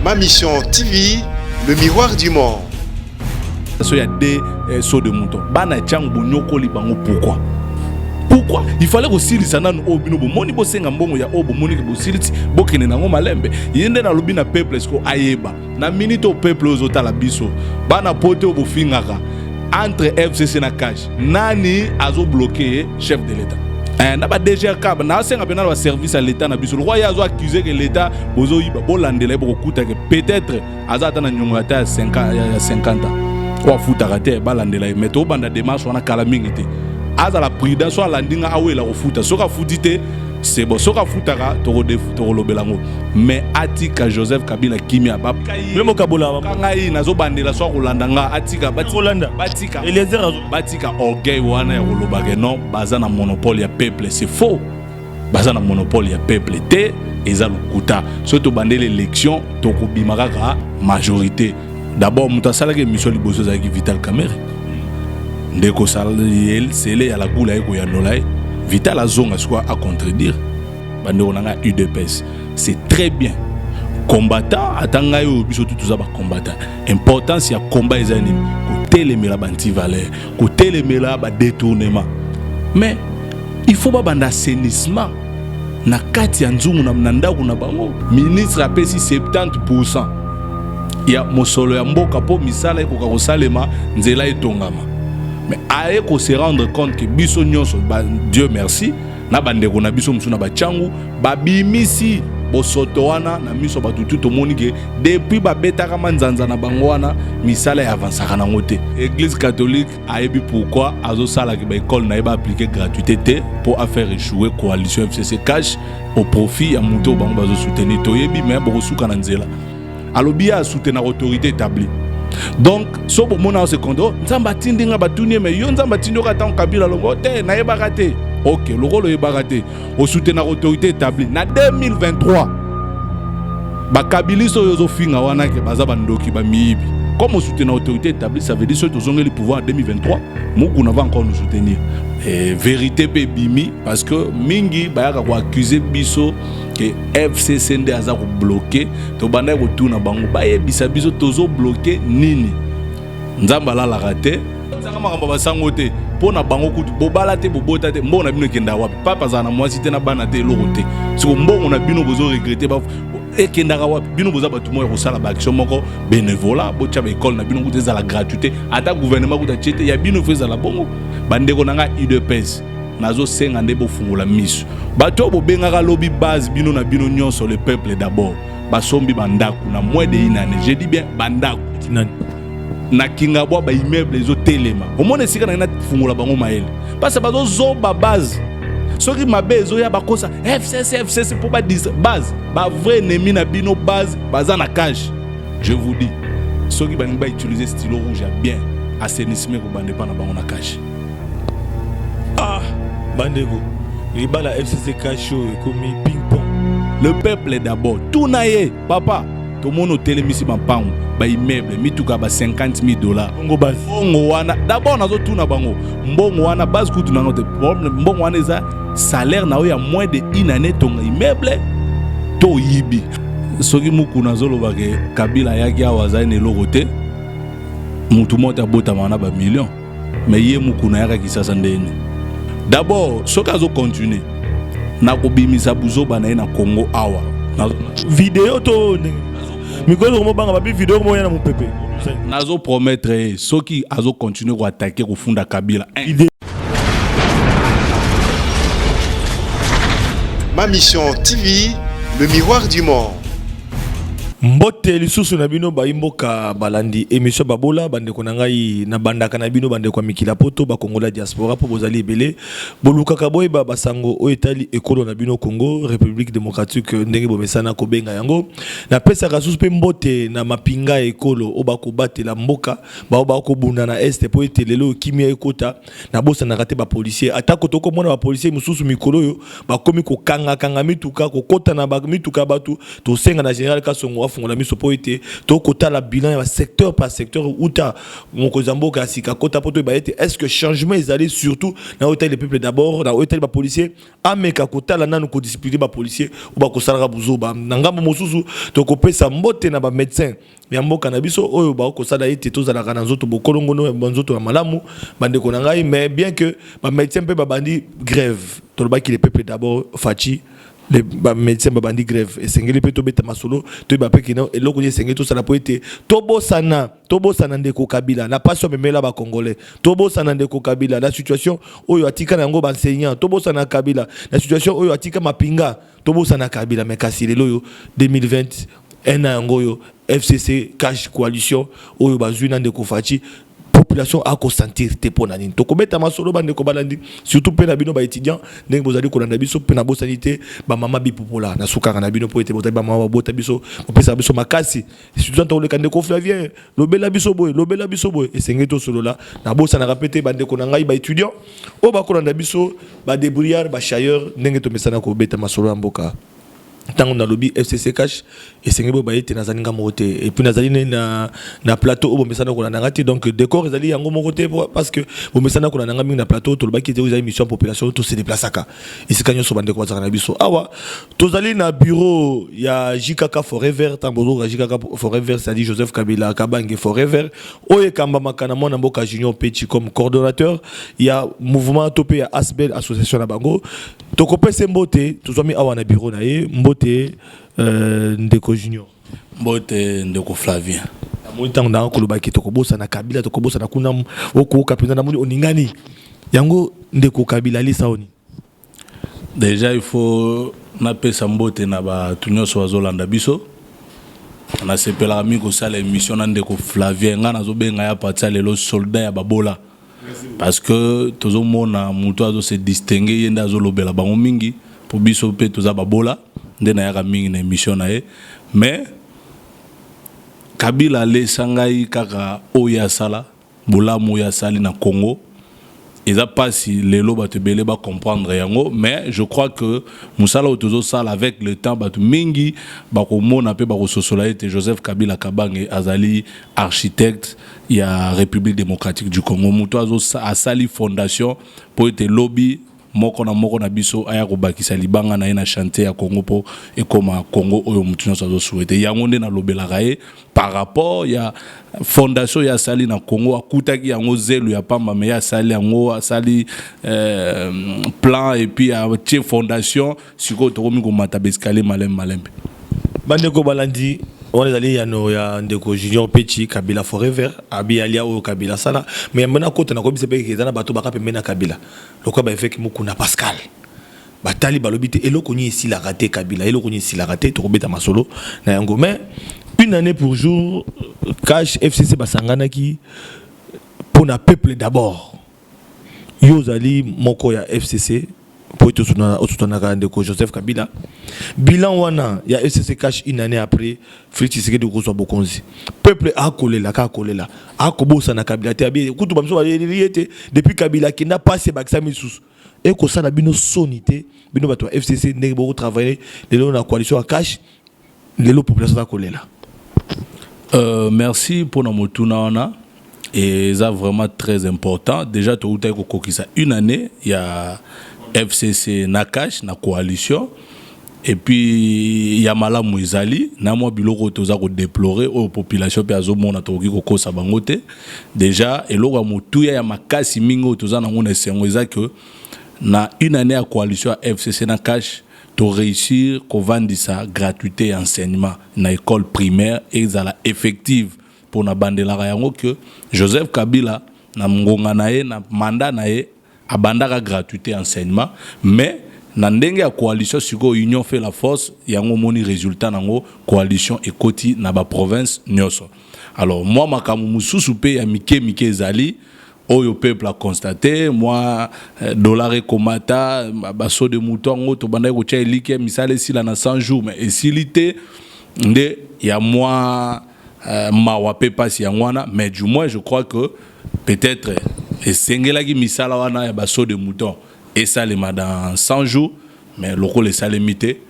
Ma Mission TV, le miroir du monde. Il y a des sauts de mouton. Bana tchang bonyoko li bango pourquoi? Pourquoi? Il fallait aussi les sanan au bino moni bo senga mbongo ya obo moni bo siliti bokene nango malembe. Yende na lobi na peuple esko ayeba. Na minute au peuple ozota la biso. Bana pote obo fingaka entre FCC na cash. Nani azo bloqué chef de l'État. Na ba DGK na senga pena ba service à l'État na biso. Le roi azo accusé que l'État bozo yiba bolandela bo kuta que peut-être azata na nyongo ya 50 ans. Kwa futa kate balandela mais to banda démarche wana kala mingi te. Aza la prudence soit landinga awela ko futa soka futite c'est bon soka futaka to lobelango mais atika Joseph Kabila kimia ba memo kabola ngai nazo bandela so ko landanga atika batika Eliezer batika orgueil wana ya kolobake non baza na monopole ya peuple c'est faux baza na monopole ya peuple te eza lokuta surtout bandela élection to ko bimaka majorité. D'abord, mutasala ke mission liboso za ki Vital Kamerhe. Ndeko sala sele ya la gula eko ya nolai. Vital azonga soit à contredire. Bande onanga UDPS. C'est très bien. Combattant atanga yo biso tout ça ba combattant. Importance ya combat ezani ko telemela banti valeur, ko telemela ba détournement. Mais il faut ba banda assainissement. Na kati ya nzungu na ndako na bango. Ministre apesi 70%. Ya mosolo ya mboka po misala ekoka kosalema nzela etongama mais aye ko se rendre compte que biso nyonso Dieu merci na bandeko na biso musuna ba changu babimisi bosoto wana na miso batutu to monike depuis babetaka manzanza na bango wana misala ya avansaka na ngote. Église catholique ayebi pourquoi azo sala ke ba école na eba appliquer gratuité te pour faire échouer coalition FCC cash au profit ya muto bango bazo soutenir to yebi mais boko suka na nzela alobia soutenir l'autorité établie. Donc, so bo mona secondo, nzamba tindinga batuni mais yo nzamba tindoka tant Kabila longo te na yebakate. OK, le rôle yebakate. O soutenir l'autorité établie na 2023. Ba Kabiliso yozo finga wana ke baza bandoki ba miyibi. Comme soutenir l'autorité établie, ça veut dire que nous avons le pouvoir en 2023, nous va encore nous soutenir. Et vérité pe bimi parce que mingi bayaka ko accuser biso que FCC ndé aza ko bloquer to banda ko tuna bango baye bisa biso tozo bloquer nini nzamba la raté nzaka makamba basango te pona bango kutu bobala te bobota te mbona bino kenda wapi papa za na mwasi te na bana te lokote siko mbongo na bino bozo regretter ba ekendaka wapi bino boza batu moyo ko sala ba action moko bénévolat botia ba école na bino kutu za la gratuité ata gouvernement kutu chete ya bino feza la bongo bandeko nanga UDPS nazo senga nde bo fungola miso bato bo bengaka lobby base bino na bino nyonso le peuple d'abord basombi bandaku na moins de une année je dis bien bandaku na kinga bwa ba immeuble ezo telema omone sika na fungola bango maele parce bazo zo ba base soki mabe ezo ya bakosa FCC pour ba base ba vrai ennemi na bino base baza na cage. Je vous dis soki baninga ba utiliser stylo rouge bien assainissement ko bande pa na bango na cage. Ah bandeko ribala FCC cacho komi ping pong. Le peuple d'abord tout naye papa tout le monde télémisi ba pango ba immeuble mituka ba $50,000 bongo base bongo wana d'abord nazo tuna bango mbongo wana base kutu na ngote mbongo wana eza salaire na ya moins de une année ton immeuble to yibi soki muku nazolo ba ke Kabila yaki awaza ne lokote mutu mota bota mana ba million mais ye muku na yaka kisasa ndene. D'abord soki azo continuer na kobimisa buzoba na na Congo awa vidéo to mikolo mo banga ba vidéo mo yana mopepe nazo promettre soki azo continuer ko attaquer ko funda Kabila. Ma Mission TV, le miroir du monde. Mbote lisusu na bino ba imboka balandi émission babola bande ko ngai na bandaka na bino bande ko mikila poto ba Kongola diaspora po bozali ebele boluka kaboy ba basango o etali ekolo na bino Congo République démocratique ndenge bo mesana ko benga yango na pesa ka susu pe mbote na mapinga ekolo o ba ko batela mboka ba ko bunda na este po etelelo kimia ekota na bosa na raté ba policier atako to ko mona ba policier mususu mikolo yo ba komi ko kanga mituka ko kota na ba mituka batu to senga na général Kasongo bafungola miso po ete to kota la bilan ya secteur par secteur uta mokozambo ka sika kota poto ba ete est-ce que changement ezali surtout na hôtel les peuples d'abord na hôtel ba policier ameka kota la nanu ko discipliner ba policier ou ba kosala buzoba ngambo mosusu to kopesa mbote na ba médecin ya mboka na biso oyo ba kosala ete tozala kana nzoto bokolongono banzoto ya malamu bande ko ngai mais bien que ba médecin pe ba bandi grève to ba ki les peuples d'abord fachi les médecins babandi grève et sengeli pe to beta masolo to ba pe kino et loko ni sengeli to sala po ete tobo sana ndeko Kabila na pas so memela ba congolais tobo sana ndeko Kabila la situation oyo atika na ngo ba enseignant tobo sana Kabila la situation oyo atika mapinga tobo sana Kabila mais kasi lelo yo 2020 un an ngoyo FCC cash coalition oyo bazuna ndeko fachi population a consentir te pona nini to kobeta masolo bande ko balandi surtout pe na bino ba étudiant ndenge bozali ko landa biso pe na bo sanité ba mama bipopola na suka na bino po ete botali ba mama bota biso opesa biso makasi surtout to le kande ko Flavien lobela biso boy esengeli to solo la na bo sana répéter bande ko na ngai ba étudiant o ba ko landa biso ba débrouillard ba chailleur ndenge to mesana ko beta masolo mboka tant na lobby FCC cash et sengebo ba ete nazali ngamote et puis nazali na plateau o bomesana ko na ngati donc décor ezali yango mokote parce que bomesana ko na ngami na plateau to lobaki te aux émissions population to se déplacaka isikanyo so bande ko na biso awa tozali na bureau ya JKK Forever tambozo JKK Forever c'est dit Joseph Kabila Kabange Forever oye kamba makana mona mboka Junior Petit comme coordonnateur il y a mouvement topé ya Asbel association na bango to kopese mbote tozomi awa na bureau na ye mbote ndeko Junior mbote ndeko Flavien amoni tango na koloba ki tokobosa na Kabila tokobosa na kuna okoka penda na moni oningani yango ndeko Kabila lisa oni déjà il faut na pesa mbote na ba tunyoso bazolanda biso na sepela mi ko sala émission na ndeko Flavien nga nazobenga ya patia lelo soldat ya babola parce que tozo mona muto azo se distinguer yenda azo lobela bango mingi pour biso pe toza babola ndena ya mingi na émission na ye mais Kabila le sangai kaka oya sala bolamu ya sali na Congo eza pas si lelo ba te belé ba comprendre yango mais je crois que musala otozo sala avec le temps ba mingi ba ko mona pe ba ko sosola ete Joseph Kabila Kabange azali architecte ya République démocratique du Congo muto azo asali fondation pour ete lobby moko na biso aya ko bakisa libanga na ina chanter ya Congo po ekoma Congo oyo mutu nyonso azo souhaiter yango nde na lobela rae par rapport ya fondation ya sali na Congo akutaki yango zelu ya pamba me ya sali yango asali plan et puis ya tie fondation siko to komi ko mata beskale malembe bande ko balandi on est allé ya ndeko Junior Petit Kabila Forever abi alia o Kabila sala mais mena kota na ko bisepe ke zana bato baka pemena Kabila lokwa ba effet mukuna Pascal batali balobite eloko ni ici la raté Kabila eloko ni ici la raté to kobeta masolo na yango mais une année pour jour cash FCC basangana ki pour na peuple d'abord yozali moko ya FCC pour tout soutenir ndeko Joseph Kabila bilan wana ya FCC cash une année après Félix Tshisekedi ko so bokonzi peuple a kolela a kobosa na Kabila te abi kutu bamso baliyete depuis Kabila qui n'a pas se bakisa misusu et ko sala bino sonité bino bato FCC ndenge bo travailler lelo na coalition à cash lelo population a kolela merci pour notre motuna wana et ça vraiment très important déjà to uta ko kokisa une année il y a FCC Nakash na coalition et puis Yamala Mouizali na moi biloko toza ko déplorer aux populations pe azomona to ki ko sa bangote déjà eloko mutu ya makasi mingo toza na ngone sengo que na une année à coalition à FCC Nakash to réussir ko vandisa gratuité enseignement na école primaire et la effective pour na bandela yango que Joseph Kabila na ngonga nae na mandat nae abandaka gratuité enseignement mais na ndenge ya coalition siko union fait la force yango moni résultat nango coalition ekoti na ba province nyoso alors moi makamu mususu pe ya mike ezali oyo peuple a constaté moi dollar komata baso de mouton ngo to banda ko tia elike misale sila na 100 jours mais esilité nde ya moi mawa pe passe yangwana mais du moins je crois que peut-être et sengelaki misala wana ya baso de mouton et ça les dans 100 jours mais loko les salemité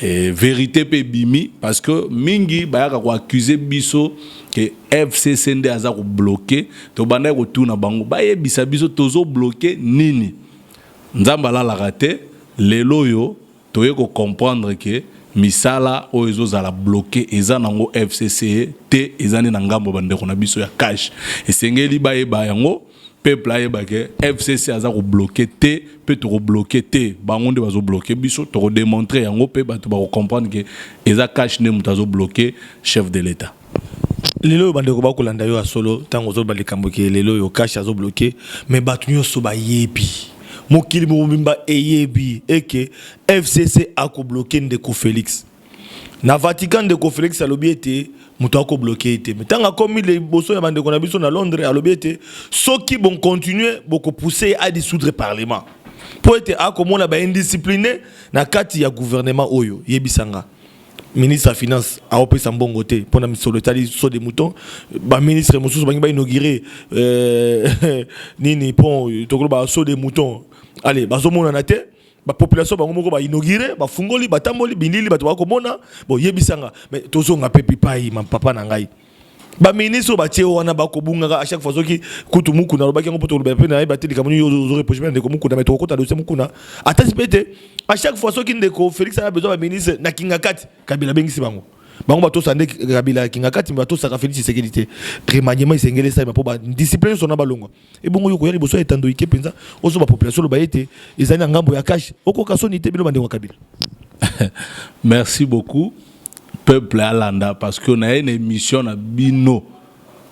vérité pe bimi parce que mingi bayaka ko accuser biso que FCCND aza ko bloquer to banda ko tuna bango baye bisa biso tozo bloquer nini nzamba la la raté lelo yo toye ko comprendre que misala o ezozala bloqué eza nango FCC te ezani na ngambo bandeko na biso ya cash esengeli bayeba yango peuple ayeba ke FCC aza ko bloqué te pe to ko bloqué te bango nde bazo bloqué biso to ko démontrer yango pe bato ba ko comprendre que eza cash ne mutazo bloqué chef de l'état lelo bandeko ba ko landa yo asolo tango zo ba likambo ke lelo yo cash azo bloqué mais bato nyoso ba yebi mokili mobimba eyebi eke FCC a ko bloqué ndeko Félix na Vatican ndeko Félix alobi ete muto a ko bloqué ete mais tanga comme les bosso ya bandeko na biso na Londres alobi ete soki bon continuer boko pousser à dissoudre parlement pour ete a ko mona ba indiscipliné na kati ya gouvernement oyo yebisanga ministre de finance a opesa mbongo te pona misolo tali so de mouton ba ministre mosusu bangi ba inaugurer nini pont tokolo ba so de mouton allez bazo mona na te ba population bango moko ba inaugurer ba fungoli ba tamboli bindili bato ba ko mona bo yebisanga mais tozonga pepi pai ma papa na ngai ba ministre ba tie wana ba ko bunga à chaque fois soki kutu muku na lobaki ngo poto lobe na ba te dikamu yo zo reproche de ko muku na metoko kota dossier muku na atasi à chaque fois soki ndeko Félix a besoin ba ministre na kingakati kabila bengisi bango bango bato sande kabila kingakati bato saka Félix sécurité remaniement isengele ça ba po ba discipline sona balongwa e bongo yo ko yali boso etando ike penza ozo ba population lo ba ete ezani ngambo ya cash oko kasoni te bilo bandeko kabila. Merci beaucoup peuple alanda parce que na une émission na bino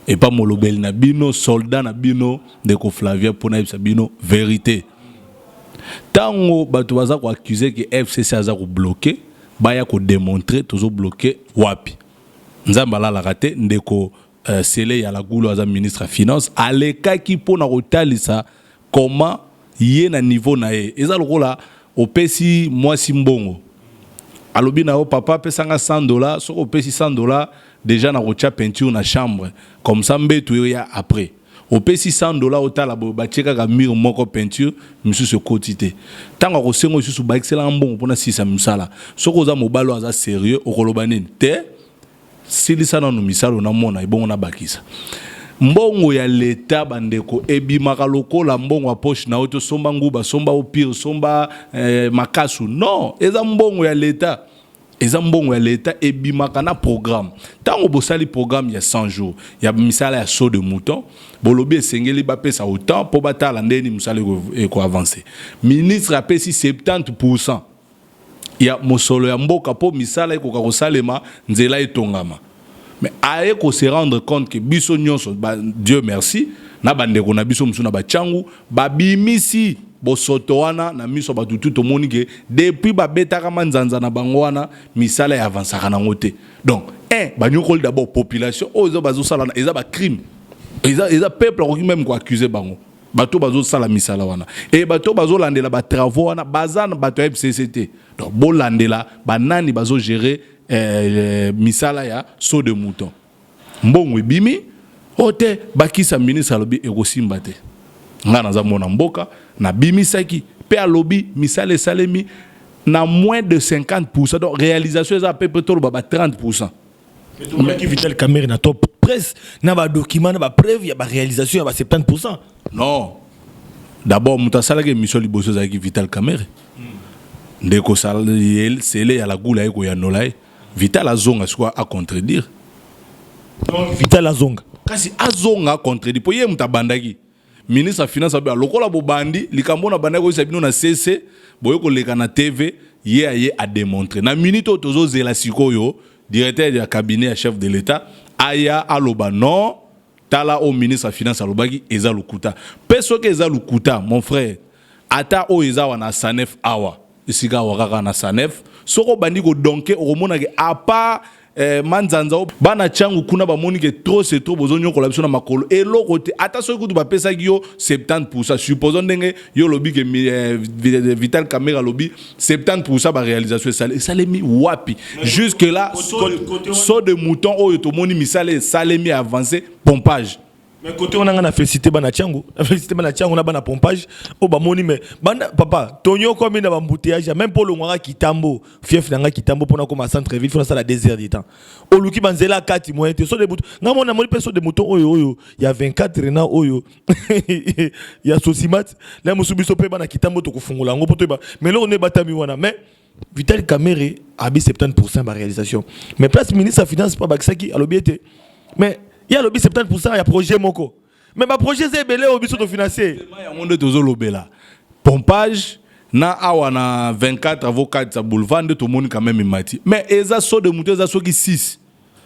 et pas molobel na bino soldat na bino de ko Flavia pour na bino vérité tango bato baza ko accuser que FCC aza ko bloquer baya ko démontrer tozo bloquer wapi nzamba la la raté ndeko sele ya la gulo aza ministre finance aleka ki pona kotalisa comment yé na niveau na e eza lokola opesi mwasi mbongo alobi na o papa pesanga $100 soko pesi $100 déjà na rocha peinture na chambre comme ça mbetu ya après au pesi $100 otala ba cheka ka mur moko peinture misusu quotité tanga ko sengo misusu ba excellent bon pona sisa misala soko za mobalo aza sérieux okoloba nini te silisa na no misalo na mona ibongo na bakisa mbongo ya leta bandeko ebimaka lokola mbongo wa poche na oto somba nguba somba au pire somba makasu non eza mbongo ya leta eza mbongo ya leta ebimaka na programme tango bosali programme ya 100 jours ya misala ya saut de mouton bolobi esengeli bapesa autant po batala ndeni misala ko avancer ministre apesi 70% ya mosolo ya mboka po misala ko kosalema nzela etongama. Mais aye ko se rendre compte que biso nyonso Dieu merci na bandeko na biso musu na bachangu babimisi bosoto wana na miso batutu to monike depuis babetaka manzanza na bango wana misala ya avançaka na ngote donc banyokoli d'abord population ozo bazo sala na eza ba crime eza peuple ko même ko accuser bango bato bazo sala misala wana et bato bazo landela ba travaux wana bazana bato FCCT donc bo landela banani bazo gérer misala ya saut de mouton mbongo ebimi ote bakisa ministre alobi ekosimba te nga naza mona mboka na bimisaki pe alobi misala salemi na moins de 50% donc réalisation eza peu près ba 30%. Mais qui Vital Kamerhe na top presse na ba document na ba preuve ya ba réalisation ya ba 70%. Non, d'abord mutasala ke mission liboso za ki Vital Kamerhe ndeko sala sele ya la gula eko ya nolai Vital azonga soit à contredire. Donc Vital azonga. Kasi azonga contredire. Po ye mutabandaki. Ministre de finance a lokola bo bandi likambo na bandako isabino na CC boyo ko leka na TV ye a démontrer. Na minute tozo zela sikoyo directeur du cabinet à chef de l'état aya aloba non tala au ministre de finance alobaki eza lukuta. Peso ke eza lukuta mon frère ata o eza wana sanef awa. Isika wakaka na sanef soko bandi ko donke okomona ke apa manzanza bana changu kuna ba monike trop c'est trop bozonyo ko labso na makolo eloko te ata soki kutu ba pesa yo 70% supposons ndenge yo lobi ke Vital Kamerhe lobi 70% ba réalisation salemi wapi jusque là saut de mouton oyo to moni misale salemi avancé pompage Mais côté on a félicité bana tiango, félicité bana tiango na bana pompage, oh ba moni mais bana papa, tonyo comme na embouteillage, même pour le ngara kitambo, fief nanga kitambo pour na comme centre ville, faut ça la désert du temps. O luki banzela 4 mois, te so de moutons. Na mona moni personne de moutons oyo, il y a 24 rena oyo. Il y a Sosimat, là musubi so pe bana kitambo to kufungula ngo poto ba. Mais là on est batami wana, mais Vital Kamerhe a 70% de réalisation. Mais place ministre de finance pas Baksaki à l'obéité. Mais il y a le 70%, il y a projet Moko. Mais ma projet c'est belé au biso de financer. Il y a monde de lobela. Pompage na awana 24 avocats à boulevard de tout le monde quand même mati. Mais eza so de moto eza so qui 6.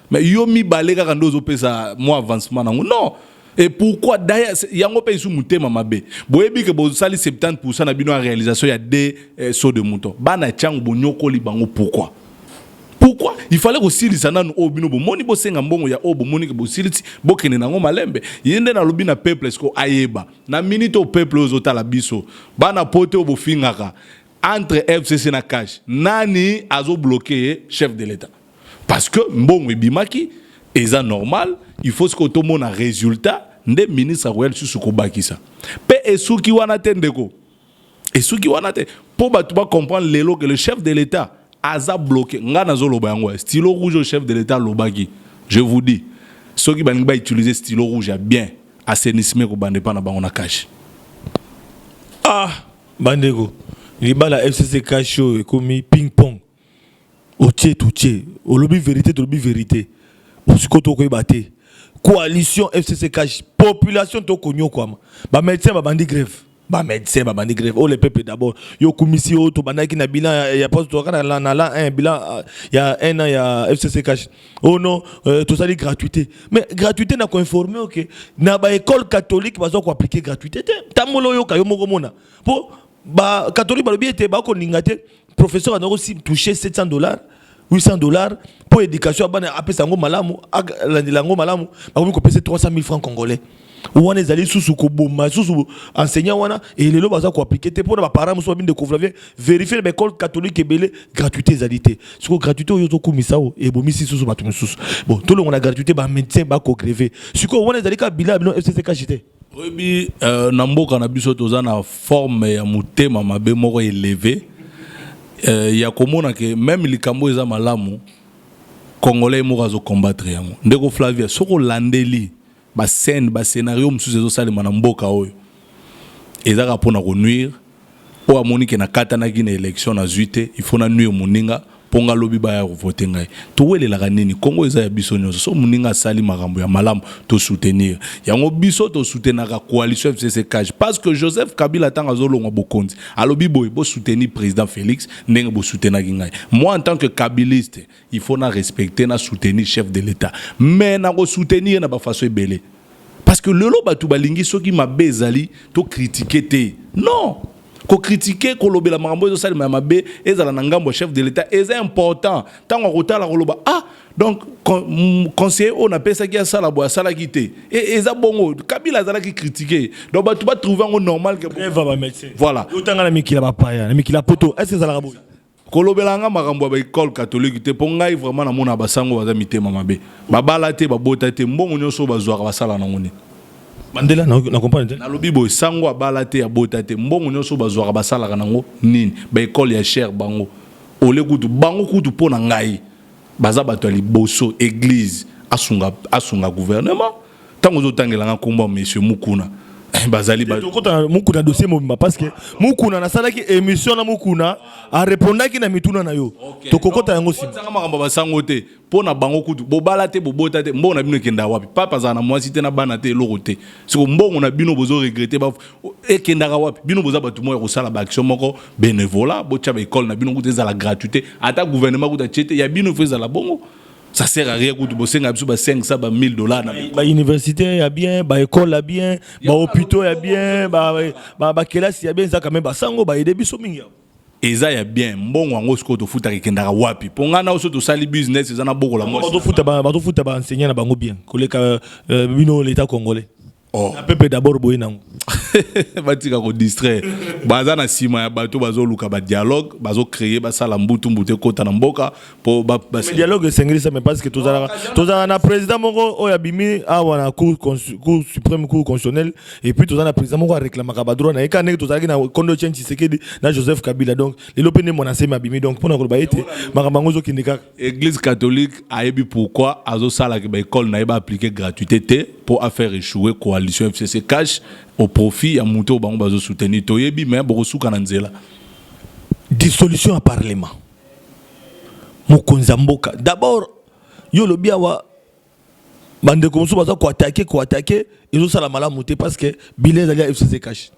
Mais yo mi balega quand dozo pesa moi avancement non. Et pourquoi d'ailleurs yango pe sou mutema mabe. Boyebi que bo sali 70% na bino en réalisation il y a des so de moto. Bana tiango bonyoko libango pourquoi? Pourquoi il fallait aussi les sanan au bino bo moni bo senga mbongo ya obo moni ke bo siliti bo kene nango malembe yende na lobi na peuple esko ayeba na minute au peuple ozota la biso bana pote obo fingaka entre FCC na cash nani azo bloquer chef de l'état parce que mbongo ebimaki eza normal il faut ce que tout monde a résultat nde ministre royal susu ko bakisa pe esuki wana tendeko esuki wana te pour ba comprendre lelo que le chef de l'état Aza bloqué. Ngana zo loba yango. Stylo rouge au chef de l'état lobaki. Je vous dis, ceux qui vont utiliser stylo rouge a bien assainissement ko bande pa na bango na cash. Ah, bandego. Liba la FCC cash komi ping pong. Otie touché. O lobby vérité, to lobby vérité. Osikoto ko ibate. Coalition FCC cash. Population to konyo kwama. Ba médecin ba bandi grève. Ba médecin ba bandi grève. Oh les peuples d'abord. Yo commission to bandaki na bilan ya poste to kana na la un bilan il y a un an il y a FCC cash. Oh non, tout ça dit gratuité. Mais gratuité n'a ko informer OK. Na ba école catholique bazo ko appliquer gratuité. Tamolo yo kayo moko mona. Po ba catholique ba lobi était ba ko ningate professeur a aussi touché $700. $800 pour éducation bana apesa ngo malamu lango malamu ba ko payer 300 000 francs congolais. Ou on est allé sous Koboma, sous enseignant wana et les lois ko appliquer pour les parents so bin de couvre vérifier l'école catholique et belé gratuité zalité. Ce que gratuité yo to kumisao et bomisi sous batu sous. Bon, tout le monde a gratuité ba médecin ba ko grever. Ce que on est allé ka bilan FCC kajité. Oui, namboka na biso toza na forme ya mutema mabe moko élevé. Ya komona que même likambo eza malamu congolais moko zo combattre yango. Ndeko Flavia soko landeli ba scène ba scénario mususu ezo salema na mboka oyo ezaka pona ko nuire o amoni ke na kata na gine élection na zuite il faut na nuire muninga ponga lobi ba ya voter ngai to welela nini Congo eza ya biso nyonso so muninga sali makambo ya malamu to soutenir yango biso to soutenir ka coalition FCC Cage parce que Joseph Kabila tanga zolonga bokonzi alobi boy bo soutenir président Félix ndenge bo soutenir ngai moi en tant que kabiliste il faut na respecter na soutenir chef de l'état mais na ko soutenir na ba façon ebele parce que lelo batu balingi soki mabezali to critiquer te non ko critiquer ko lobela makambo ezo salima mabe ezala na ngambo chef de l'état est important tango kotala ko loba ah donc conseiller on appelle ça qui a sala boya sala kité et eza bongo Kabila zala ki critiquer donc batu ba trouver ngo normal que voilà otanga na mikila ba paya na mikila poto est-ce que ça la boya ko lobela nga makambo ba école catholique te po ngai vraiment na mona basango baza mitema mabe babala te babota te mbongo nyoso bazwa ba sala na ngone Mandela na comprendre na lobi boy sango abala te ya bota te mbongo nyonso bazwaka basalaka nango nini ba école ya cher bango ole kutu bango kutu pona ngai baza bato ali boso église asunga gouvernement tango zotangela nga komba monsieur Mukuna bazali ba tokota Mukuna dossier mobimba parce que Mukuna na salaki émission na Mukuna a répondaki na mituna na yo tokokota yango si sanga makambo basango te pona bango kutu bobala te bobota te mbongo na bino kenda wapi papa za na mwasi te na bana te eloko te siko mbongo na bino bozo regretter ba ekendaka wapi bino boza batu moya ko sala ba action moko bénévolat bocha ba école na bino kutu za la gratuité ata gouvernement kutu chete ya bino feza la bongo ça sert à rien kutu bosenga biso ba 500 ba $1000 ba université ya bien ba école ya bien ba hôpital ya bien ba classe ya bien ça quand même ba sango ba aider biso mingi eza ya bien mbongo ngo siko to futa kendaka wapi ponga na oso to sali business eza na boko la mosi ba futa ba enseigner na bango bien koleka bino l'état congolais oh na pepe d'abord boye nango batika ko distraire baza na sima ya bato bazo luka ba dialogue bazo créer ba sala mbutu mbute kota na mboka po ba dialogue sengeli ça mais parce que tozala na président moko oya bimi awa na cour suprême cour constitutionnelle et puis tozala na président moko réclamaka ba droit na ekane tozala na Kondo Tchenchi Sekedi na Joseph Kabila donc les lopene mona sema bimi donc pour na ko ba été makambo zo kindika église catholique a ebi pourquoi azo sala ke ba école na ba appliquer gratuité pour faire échouer coalition FCC cash au profit à monter au banc bazo soutenir toyebi mais borosu kananzela dissolution à parlement mokonza mboka d'abord yo lo biawa bande comme ça baza ko attaquer ils sala malamu te parce que bilé d'aller FCC cash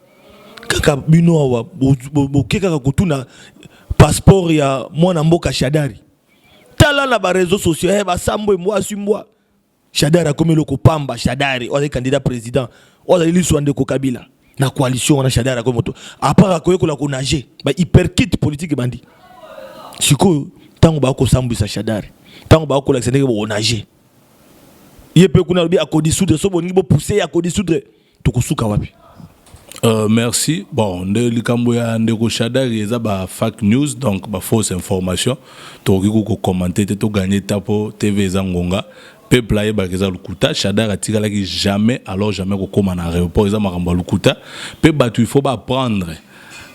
kaka bino awa bokeka kotuna passeport ya mwana mboka Shadari tala na ba réseaux sociaux ba sambo mwa simbwa Shadari comme le kopamba Shadari on est candidat président on a élu Swande Kabila na coalition on a Shadari comme moto à part ko la ko nager ba hyperkit politique bandi siko tango ba ko sambisa Shadari tango ba ko la sene ko nager yepe kuna bi akodisoudre so boni bo pousser akodisoudre to kusuka wapi. Merci. Bon, de likambo ya ndeko Shadari eza ba fake news donc ba fausse information to ko commenter to gagner tapo TV za ngonga peuple aye bakeza lukuta Shadari atikala ki jamais alors jamais ko koma na aéroport eza makambo lukuta pe batu il faut ba prendre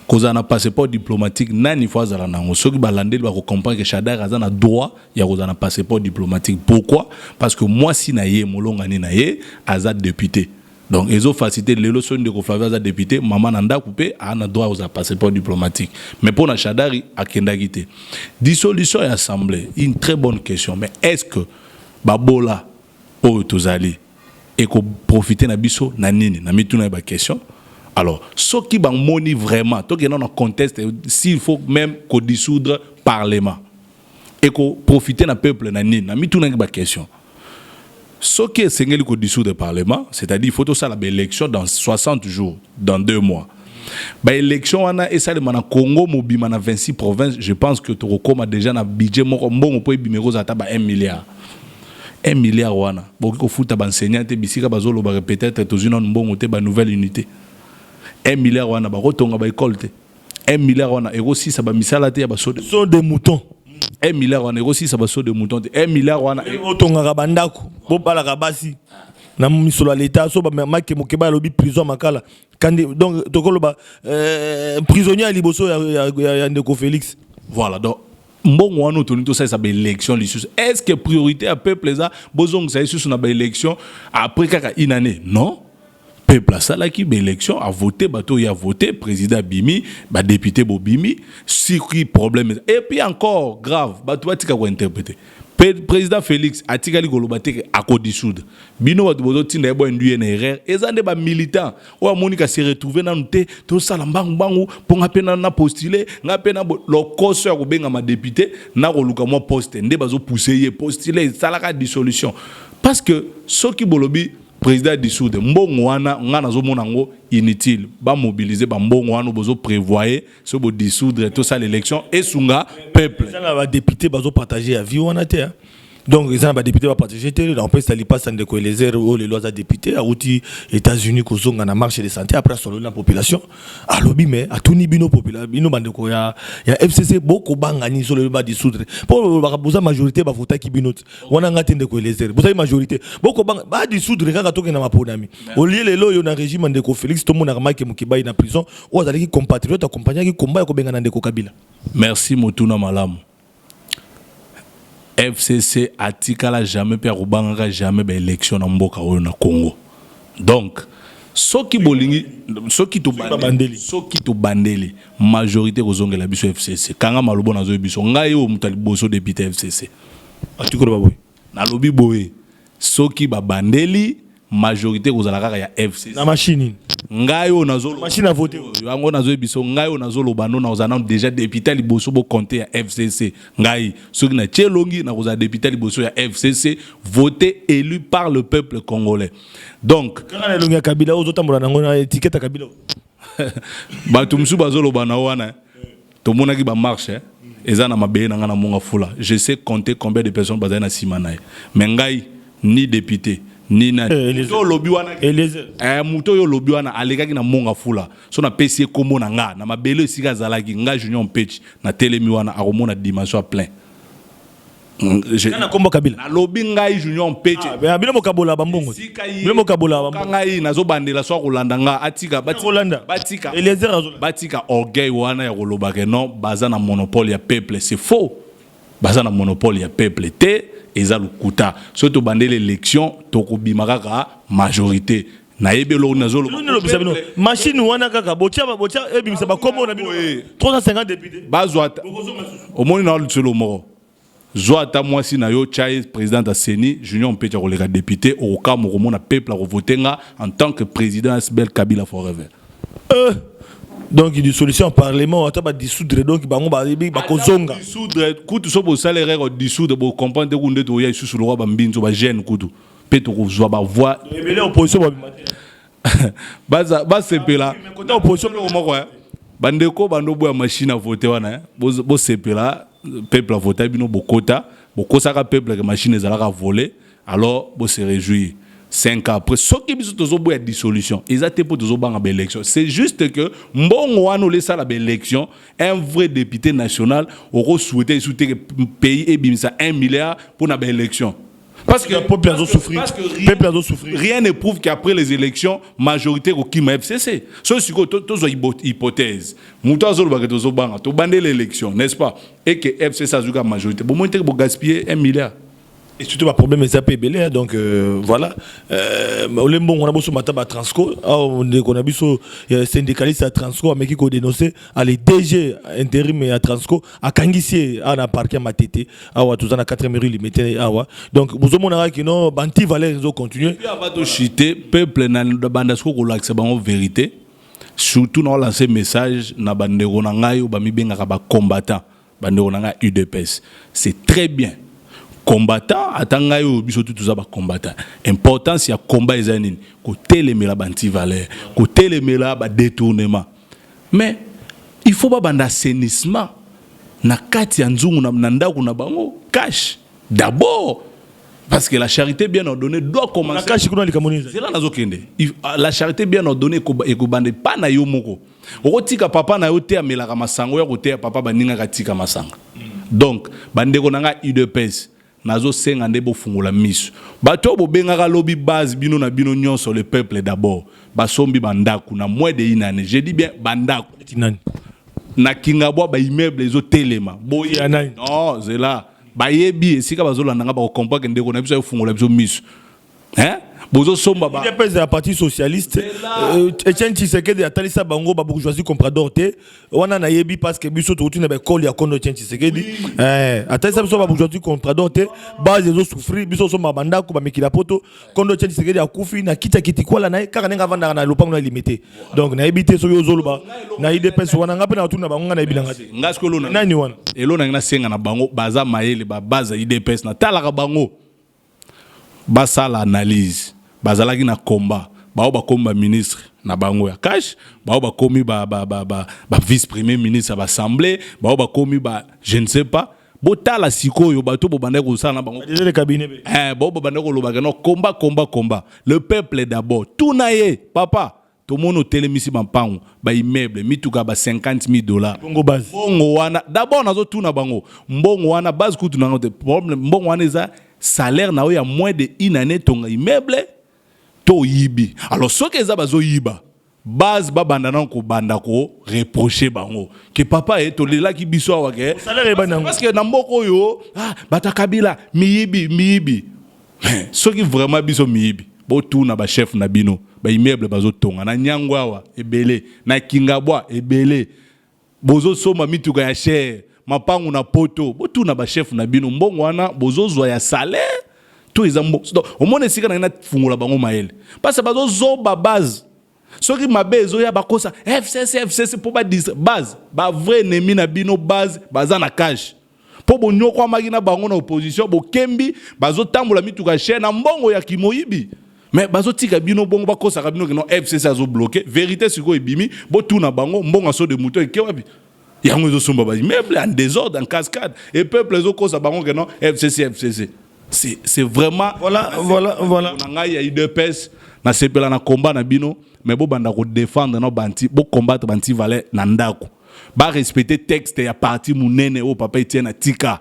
koza na passeport diplomatique nani fois za nango soki balandeli ba ko comprendre que Shadari aza na droit ya koza na passeport diplomatique. Pourquoi? Parce que moi si na ye molonga ni na ye aza député. Donc, ils ont facilité les leçons de Flavia député, maman Nanda coupé, a un droit aux passeports diplomatiques. Mais pour la Shadari, à Kendagité. Dissolution et assemblée, une très bonne question. Mais est-ce que Babola, ou Tozali, et qu'on profite de biso, nanini, na mituna ba question. Alors, ce qui va moni vraiment, tant qu'il y a un contexte, s'il faut même qu'on dissoudre le Parlement, et qu'on profite du peuple, nanini, na mituna ba question. Ce qui est sengeli ko dissoudre le Parlement, c'est-à-dire il faut tout ça la élection dans 60 jours, dans 2 mois. Ba élection on a essa na Congo mobima na 26 provinces, je pense que to rekoma déjà na budget moko mbongo po bimero za ta ba 1 milliard. 1 milliard wana. Boki ko futa ba enseignant te bisika bazolo ba peut-être to zina mbongo te ba nouvelle unité. 1 milliard wana ba rotonga ba école te. 1 milliard wana ero 6 ba misala te ya ba so des moutons. 1 milliard wana ero 6 ba so de moutons te. 1 milliard wana rotonga ka bandako. Bo bala ka basi. Na misolo l'état so ba make mokeba lobi prison makala. Donc tokolo ba prisonnier à liboso ya ndeko Félix. Voilà donc mbongo wana toni to ça ba élection lissus. Est-ce que priorité à peuple ça bozong ça sur na ba élection après kaka une année? Non. Peuple ça là qui ba élection a voté bato ya voté président Bimi ba député Bobimi si qui problème et puis encore grave bato batika ko interpréter. Président Félix a tigali golobate a ko dissoudre bino bato bozo tinda ebo nduye na erreur ezande ba militant o Monica se retrouver na nté to sala mbangu po ngapena na postuler ngapena lo koso ya ko benga ma député na ko luka mo poste nde bazo pousser ye postuler sala ka dissolution parce que ce qui bolobi président dissoudre mbongo wana ngana zo monango inutile ba mobiliser ba mbongo wana bozo prévoyer ce bo dissoudre tout ça l'élection et sunga peuple ça la député bazo partager à vie wana te donc ils ont ba député va partager te on peut sali pas sans de ko les airs ou les lois à député à outi États-Unis ko zonga na marché de santé après solo la population à lobby mais à tout ni bino population bino bande ko ya FCC boko banga ni solo ba dissoudre pour ba boza majorité ba vota ki bino wana ngate de ko les airs boza majorité boko banga ba dissoudre kaka toke na maponami au lieu le loyo na régime de ko Félix to mona make mukibai na prison ou azali ki compatriote accompagner ki combat ko benga na ndeko Kabila. Merci Motuna Malamu. FCC atikala jamais pe rubanga jamais ba élection na mboka oyo na Congo. Donc soki bolingi soki to bandeli majorité kozongela biso FCC kanga malobo nazo biso ngai o mutali boso député FCC atikolo baboy na lobi boye soki ba bandeli majorité kozala kaka ya FCC na machine ngai o nazolo machine à voter yango nazo biso ngai o nazolo bano na ozana déjà député liboso bo compter ya FCC ngai soki na tchelongi na kozala député liboso ya FCC voté élu par le peuple congolais. Donc kana longi Kabila ozotambola nango na étiquette Kabila bato musu bazolo bana wana to monaki ba marche ezana mabe na ngana monga fula je sais compter combien de personnes bazana simanaye mais ngai ni député Nina. Eliezer. Lobi wana. Eliezer. Muto yo lobi wana alekaki na monga fula. So na PC kombo na nga na mabele sika zalaki nga Junior Mpetch na telemi wana akomona dimension à plein. Na kombo Kabila. Na lobi ngai Junior Mpetch. Bino mokabola bambongo. Bino mokabola bambongo. Ngai nazo bandela so kolanda nga atika batika. Eliezer azolanda. Batika orgueil wana ya koloba ke non baza na monopole ya peuple, c'est faux. Baza na monopole ya peuple te eza lukuta. So to bandela élection to kobimaka ka majorité. Na ebelo nazolo. Machine wana kaka bocha ebimisa ba kombo na bino 350 députés. Bazwa omoni na lutselo moko. Zoata mwasi na yo chai président de Seni Junior Mpetch koleka député au cas mo peuple a voté en tant que président Asbel Kabila forever. Donc il y a des solutions au parlement, on va dissoudre donc bango ba kozonga. Dissoudre kutu so bo salaire ko dissoudre bo comprendre que ndé to ya sous le roi ba mbinzo ba jeune kutu. Peto ko zwa ba voix. Mais l'opposition ba ba sepela. Côté opposition moko bandeko bando bo machine à voter wana bo sepela peuple a voté bino bokota bokosaka peuple que machine ezalaka voler alors bo se réjouir 5 ans après ce qui biso tozo boya dissolution ezate po tozo banga ba élection c'est juste que mbongo wana lesa la ba élection un vrai député national oko souhaiter souhaiter que pays ebimisa 1 milliard pour na ba élection. Parce que rien ne prouve qu'après les élections, majorité au Kima FCC. Ce qui est une hypothèse. Moutazo Bagato Banga, tu bandes l'élection, n'est-ce pas? Et que FCC a la majorité. Bon, moi, tu as gaspillé 1 milliard. Et surtout, le problème est APBL, donc voilà. On a besoin de Transco, on a besoin de syndicalistes à Transco, mais qui ont dénoncé à les DG intérim à Transco, à Kangissi, à la parquet Matete, à tout en 4 rue limité. Donc, vous avez dit que non, Banti Valais, ils ont continué. Puis, avant de chiter, peuple n'a pas bandasco qu'on l'accepte en vérité. Surtout, nous lancé message, na bandero na ngai ou bami benga ba combattant, bandero na ngai UDPS. C'est très bien. Combattant atanga yo biso tout ça ba combattant importance ya combat ezanini ko telemela banti valeur ko telemela ba détournement mais il faut pas banda assainissement na kati ya nzungu na ndako na bango cash d'abord parce que la charité bien ordonnée doit commencer cash kuna likamoniza c'est là nazokende la charité bien ordonnée ko bande pa na yo moko okotika papa na yo te amelaka masango ya ko te papa baninga katika masanga donc bandeko nanga UDPS nazo senga ndebo fungola miso bato bo bengaka lobby base bino na bino nyonso le peuple d'abord basombi bandaku na moins de une année je dis bien bandaku na kingabwa ba immeuble ezo telema boye non c'est là ba yebi esika bazolanda nga ba comprendre ndeko na biso yo fungola biso miso hein bozo somba ba il pèse la partie socialiste Etienne Tshisekedi atalisa bango ba bourgeoisie comprador te wana na yebi parce que biso to tuna ba call ya kondo Etienne Tshisekedi atalisa biso ba bourgeoisie comprador te base ezo souffrir biso somba banda ko ba mikila poto kondo Etienne Tshisekedi akufi na kita kwala na kaka nenga vanda na lopango na limité donc na yebi te so yo zoloba na IDPS wana ngape na tuna bango na yebi langa te ngasko lona nani wana elona ngina senga na bango baza mayele ba base IDPS na talaka bango basala analyse bazalaki na combat ba combat ministre na bango ya cash ba komi ba vice premier ministre ba assemblée ba komi ba je ne sais pas botala sikoyo bato bo banda ko sala na bango le cabinet ba banda ko loba no combat le peuple d'abord tout naye papa to mono telemisi mampango ba immeuble mituka ba $50,000 bongo base bongo wana d'abord nazo tuna bango mbongo wana base kutu na problème mbongo wana eza salaire na ya moins de une année tonga immeuble to yibi alors ce que za bazo yiba base ba bandana ko banda ko reprocher bango que papa est to lela ki biso wa ke salaire ba nango parce que na mboko yo bata Kabila miyibi ce qui vraiment biso miyibi bo tuna ba chef na bino ba immeuble bazo tonga na nyangwa wa ebele na kingabwa ebele bozo soma mituka ya cher mapangu na poto bo tuna ba chef na bino mbongo wana bozo zwa ya salaire tout les ambo donc au moins sika na fungola bango maele parce que bazo zo ba base ce qui mabe ezo ya bakosa FCC pour ba base ba vrai ennemi na bino base baza na cash po bonyoko amaki na bango na opposition bo kembi bazo tambola mituka cher na mbongo ya kimoyibi mais bazo tika bino bongo bakosa ka bino que non FCC azo bloqué vérité siko ebimi bo tuna bango mbongo so de mouton et kewabi yango ezo somba ba immeuble en désordre en cascade et peuple ezo kosa bango que non FCC c'est vraiment Voilà. on a eu deux pèses na sepela na combat na bino mais bo banda ko défendre no banti bo combattre banti valait na ndako ba respecter texte ya parti munene o papa Etienne atika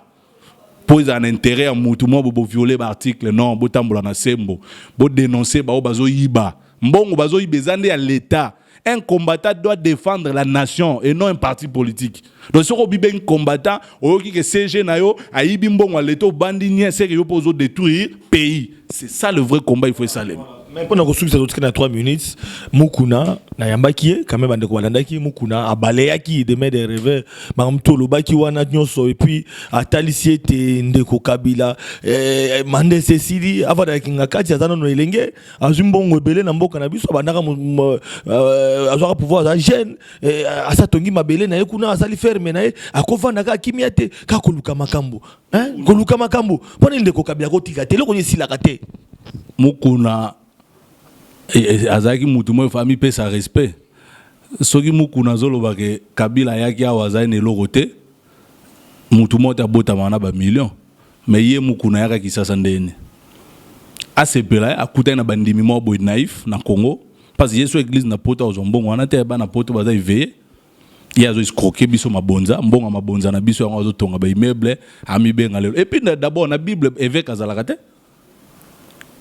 pose un intérêt à mutu mo bo violer ba article non bo tambola na sembo bo dénoncer ba o bazo yiba mbongo bazo yibezande ya l'état. Un combattant doit défendre la nation et non un parti politique. Donc, si on a un combattant, on a que CG Nayo, a Ibimbon, à l'état, bandinier, c'est qu'il faut détruire le pays. C'est ça le vrai combat, il faut saluer. Mais pendant que nous avons 3 minutes, Mukuna, Nayambaki, quand même, Andekouandaki, Mukuna, a balayaki, de mettre des rêves, Mamtolo, Baki, Wanatnyoso, et puis, à Talisiete, Ndeko Kabila, Mande Cécile, avant d'Akingakati, Azano Noelenge, Azumbon, Webele, Nambo Cannabis, Bandara, Azora pouvoir, à Gêne, à Satongi, Mabele, Naekuna, à Saliferme, à Kovanaka, Kimiate, Kakoluka Makambo, hein, Koluka Makambo, pendant Ndeko Kabila, Kotikate, le connaît si la raté. Mukuna. Azaki mutumo famille paie sa respect. Soki mukuna zolo bake Kabila yaki awazai ne logote. Mutumo ta bota mana ba million. Mais ye mukuna yaka kisasa ndene. Asepela akuta na bandimi mo boy naïf na Congo parce que yeso église na pota ozombongo wana te ba na pota baza veiller. Ya zo escroquer biso mabonza, mbonga mabonza na biso yango zo tonga ba immeuble ami benga lelo. Et puis d'abord na Bible évêque azalaka te.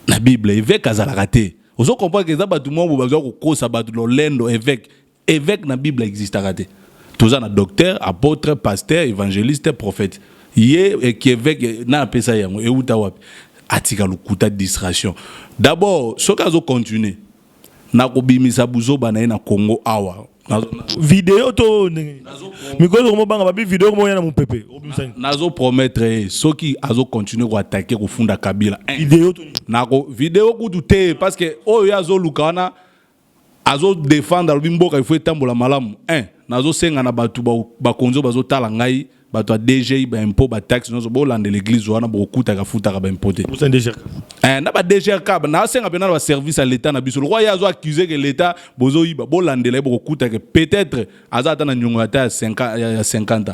Na Bible évêque azalaka te. Vous comprenez que ça va tout le monde va battre l'olendo évêque na Bible existe à rater. Tous un docteur, apôtre, pasteur, évangéliste, prophète. Yé et qui évêque na pesa yango et utawa atika lukuta distraction. D'abord, ce cas au continuer. Na ko bimisa buzo bana na Congo awa. Vidéo to mikozo mo banga babi vidéo mo yana mon pépé. Nazo promettre ceux qui azo continuer ko attaquer ko funda Kabila. Vidéo to nako vidéo ko douter parce que o yazo lukana azo défendre le bimboka il faut tambola malamu. Nazo senga na batu ba konzo bazo tala ngai bato DG ba impôt ba taxe no bo lande l'église wana bo kuta ka futa ka ba impoter. Vous êtes DG. Na ba DG ka na senga pena ba service à l'état na biso. Le roi yazo accusé que l'état bozo yiba bo lande le bo kuta que peut-être azata na nyongo ata 50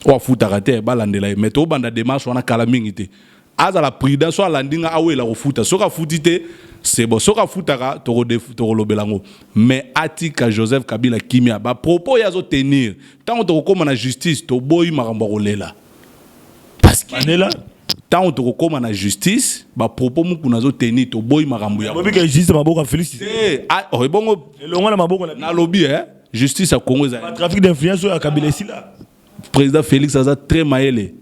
ou futa ka te ba lande la mais to banda démarche wana kala mingi te. Aza la prudence soit landinga awela ko futa. Soka futite c'est bon soka futaka to lobelango mais atika Joseph Kabila kimia ba propos yazo tenir tant to koma na justice to boyi makambo kolela parce que anela tant to koma na justice ba propos muku nazo tenir to boyi makambo ya bobi ka justice maboko Félix bongo elongo na maboko na lobby justice à Congo za trafic d'influence ya Kabila sila président Félix aza très maele.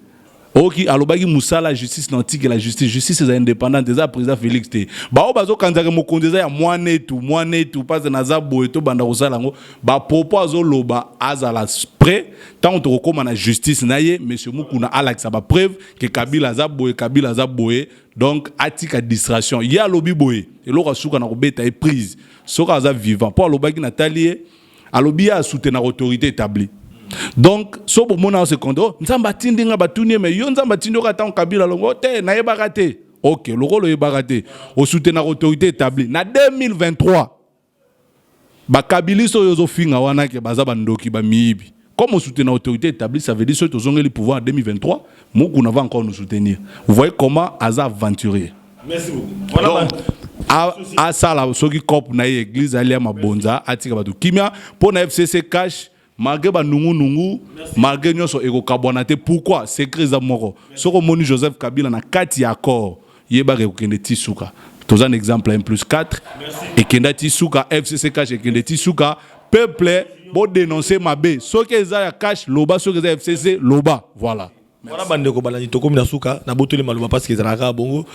Ok, alobaki musala justice nantique la justice est indépendante des président Félix te. Ba o bazo kanzaka mokondeza ya mwane tu parce naza boeto banda kosala ngo ba propos azo loba azala prêt tant to koma na justice na ye monsieur Mukuna Alex ba preuve que Kabila za boye donc atika distraction ya lobi boye eloko suka na kobeta e prise soka za vivant pour alobaki Nathalie alobi a soutenir autorité établie. Donc, so bo mona se kondo, nzamba tindinga batuni mais yo nzamba tindoka ta Kabila longo te na yebaka te. OK, le rôle yebaka te. Au soutenir autorité établie. Na 2023, ba Kabiliso yozo finga wana ke baza bandoki ba miibi. Comme au soutenir autorité établie, ça veut dire que tu as le pouvoir en 2023, Moukouna va encore nous soutenir. Vous voyez comment Aza aventurier. Merci beaucoup. Voilà. À ça là, ceux qui copent na église alia mabonza, atika batu kimia pour na FCC cash. Malgré ba nungu malgré nyoso eko kabonate pourquoi secret za moko soko moni Joseph Kabila na kati accord yeba ke kende tisuka toza un exemple 1+4 et kenda tisuka FCC cash et kende tisuka peuple bo dénoncer mabe soki eza ya cash loba soki eza FCC loba voilà voilà bande ko balani to komi na suka na botole maluba parce que ezalaka bongo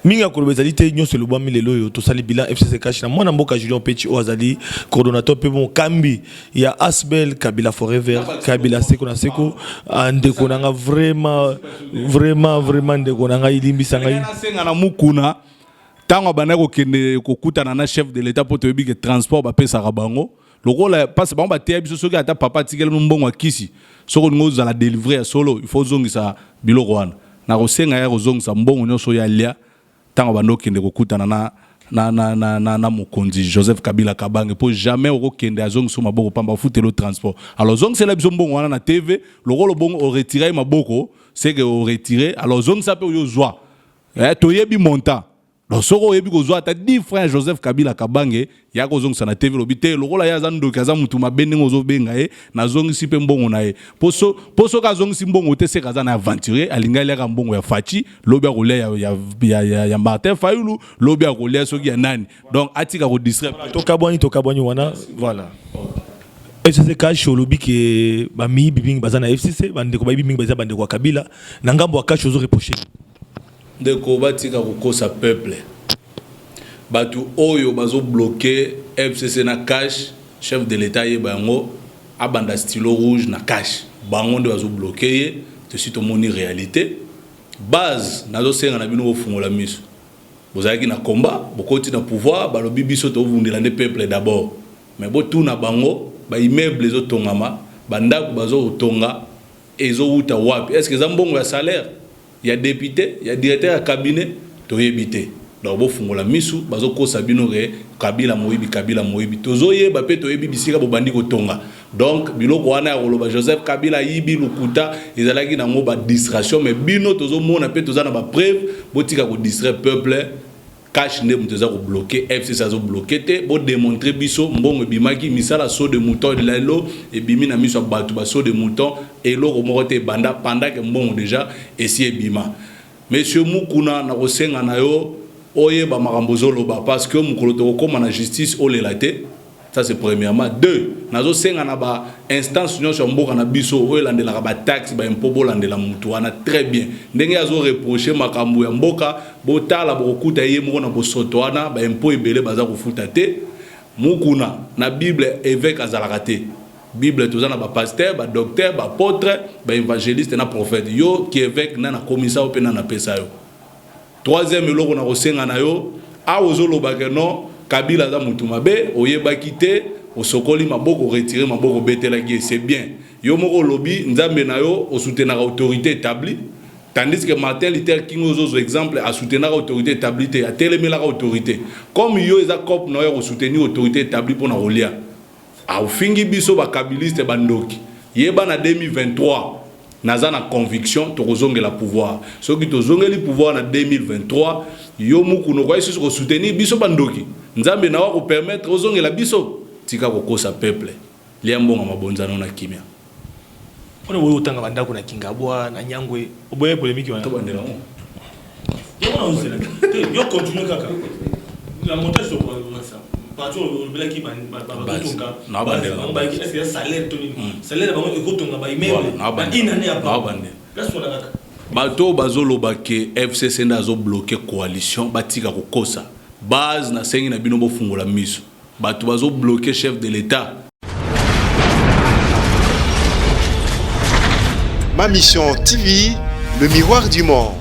minga ko bezali te nyonso loba milelo yo to sali bilan FCC cash na mwana mboka Julien Petit Oazali coordonnateur pe bon kambi ya Asbel Kabila Forever Kabila Seko na Seko ande ko nanga vraiment ndeko nanga ilimbisa ngai na senga na Mukuna tango banako kende ko kutana na chef de l'état pour te bi que transport ba pesa rabango lokola passe ba ba te biso soki ata papa tikela mbongo akisi soko ngozo la délivrer solo il faut zongisa biloko wana na ko senga ya ko zongisa mbongo nyonso ya lia tango bando kende ko kutana na mokonzi Joseph Kabila Kabange pour jamais au kende azong so maboko pamba foutre le transport alors zong c'est la biso mbongo wana na TV le rôle bongo au retirer maboko c'est que au retirer alors zong ça peut yo joie toyebi montant. Donc soko yebi ko ata 10 frères Joseph Kabila Kabange ya ko zongisa na TV lobité lokola ya zando kaza mutu mabende ngozo benga na zongisi pe mbongo na ye poso ka zongisi mbongo te se kaza na aventurer alinga ya mbongo ya Fachi lobi ya kolia ya Martin Fayulu lobi ya kolia soki ya nani donc atika ko distraire tokabwani wana voilà. FCC cash lobi ke ba mi bibing bazana FCC bande ko ba bibing bazana bande ko Kabila na ngambo wa cash ozo reprocher de kobatika kokosa peuple batu oyo bazo bloquer FCC na cash chef de l'état ye bango abanda stylo rouge na cash bango nde bazo bloquer te sito moni réalité base nazo senga na bino ofungola miso bozaki na combat bokoti na pouvoir balobi biso to vundela nde peuple d'abord mais bo tuna bango ba immeuble zo tongama bandako bazo tonga ezo uta wapi est-ce que zambongo ya salaire il y a député, il y a directeur à cabinet, to yebité. Donc bo fungola misu bazo ko sabino re Kabila moyibi tozo yeba pe to yebi bisika bo bandi ko tonga. Donc biloko wana ya Joseph Kabila yibi lukuta ezalaki na ngo ba distraction mais bino tozo mona pe toza na ba preuve botika ko distraire peuple cash ne mtoza ko bloquer FCC azo bloquer te bo démontrer biso mbongo bimaki misala saut de mouton de lalo et bimi na miso batu ba saut de mouton et loko moko te banda pendant que mbongo déjà esi ebima monsieur Mukuna na kosenga na yo oye ba makambo zoloba parce que mukolo to koma na justice olelate ça c'est premièrement. Deux nazo senga na ba instance nyonso mboka na biso oyelandela ba taxe ba impôt bolandela mutu wana très bien ndenge azo reprocher makambo ya mboka botala bokuta ye moko na bosoto wana ba impôt ebele baza kofuta te Mukuna na Bible évêque azalaka te Bible tozana ba pasteur ba docteur ba apôtre ba évangéliste na prophète yo qui évêque na commissaire opena na pesa yo. Troisième eloko na kosenga na yo a ozoloba ke non Kabila za mutu mabe oyeba kite osokoli maboko retirer maboko betelaki c'est bien yo moko lobi nzambe na yo o soutenir autorité établie tandis que Martin Luther King ozo exemple a soutenir autorité établie te a telemela autorité comme yo eza cop na yo o soutenir autorité établie pour na rolia a fingi biso ba kabiliste bandoki yeba na 2023 naza na conviction to kozongela pouvoir soki to zongeli pouvoir na 2023 yo mukuno kwa isu ko soutenir biso bandoki nzambe na wa ko permettre ozongela biso tika kokosa peuple liambonga mabonzano na kimia ona wo utanga bandako na Kingabwa na Nyangwe oboye polémique wana to bandela yo ona uzela yo continue kaka la montage sur ça partout le bela ki batonga na bandela ba ki est salaire toni salaire ba ko tonga ba immeuble ba inane ya ba bandela place on kaka bato bazoloba ke FCC ndazo bloquer coalition batika kokosa base na sengi na bino bo fungola miso bato bazo bloquer chef de l'état. Ma mission TV, le miroir du monde.